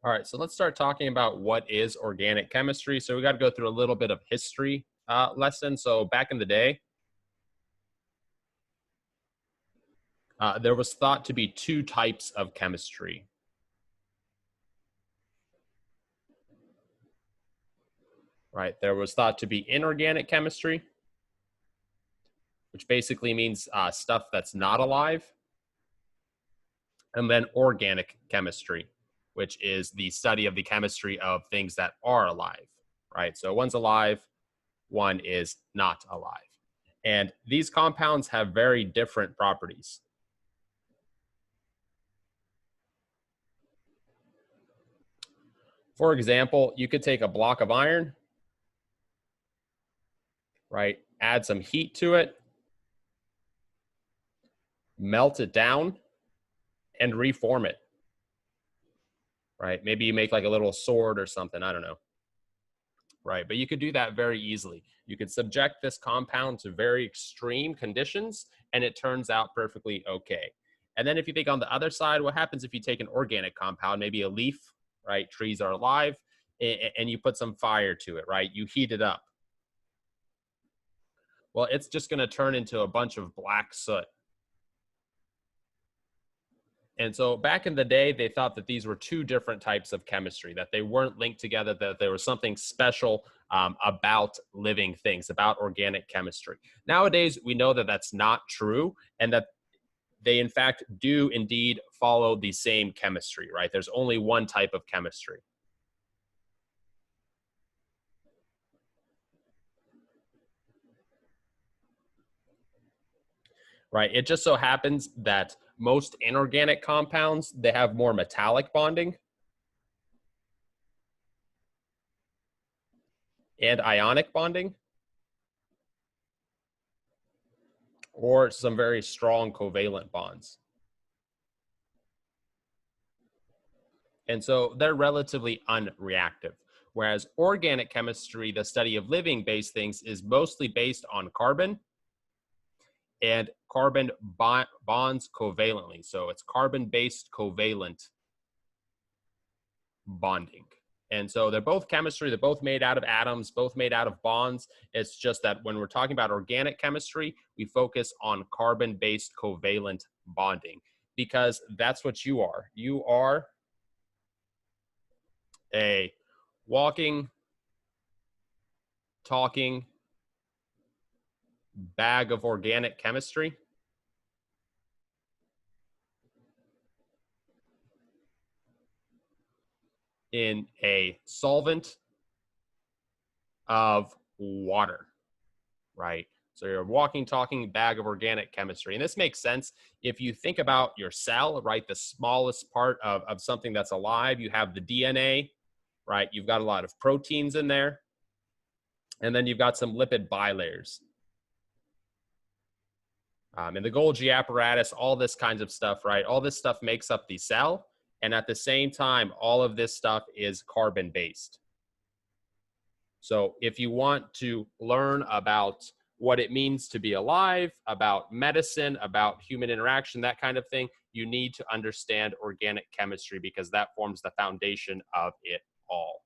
All right, so let's start talking about what is organic chemistry. So we got to go through a little bit of history lesson. So back in the day, there was thought to be two types of chemistry. Right, there was thought to be inorganic chemistry, which basically means stuff that's not alive, and then organic chemistry, which is the study of the chemistry of things that are alive. Right, so one's alive, one is not alive. And these compounds have very different properties. For example, you could take a block of iron, right, add some heat to it, melt it down, and reform it, right? Maybe you make like a little sword or something, I don't know, right? But you could do that very easily. You could subject this compound to very extreme conditions, and it turns out perfectly okay. And then if you think on the other side, what happens if you take an organic compound, maybe a leaf, right? Trees are alive, and you put some fire to it, right? You heat it up. Well, it's just going to turn into a bunch of black soot. And so back in the day, they thought that these were two different types of chemistry, that they weren't linked together, that there was something special about living things, about organic chemistry. Nowadays, we know that that's not true, and that they, in fact, do indeed follow the same chemistry, right? There's only one type of chemistry. Right? It just so happens that most inorganic compounds, they have more metallic bonding and ionic bonding, or some very strong covalent bonds. And so they're relatively unreactive. Whereas organic chemistry, the study of living-based things, is mostly based on carbon, and carbon bonds covalently. So it's carbon-based covalent bonding. And so they're both chemistry, they're both made out of atoms, both made out of bonds. It's just that when we're talking about organic chemistry, we focus on carbon-based covalent bonding, because that's what you are. You are a walking, talking bag of organic chemistry. In a solvent of water, right? So you're a walking, talking bag of organic chemistry. And this makes sense if you think about your cell, right? The smallest part of something that's alive, you have the DNA, right? You've got a lot of proteins in there. And then you've got some lipid bilayers. And the Golgi apparatus, all this kinds of stuff, right? All this stuff makes up the cell. And at the same time, all of this stuff is carbon-based. So if you want to learn about what it means to be alive, about medicine, about human interaction, that kind of thing, you need to understand organic chemistry, because that forms the foundation of it all.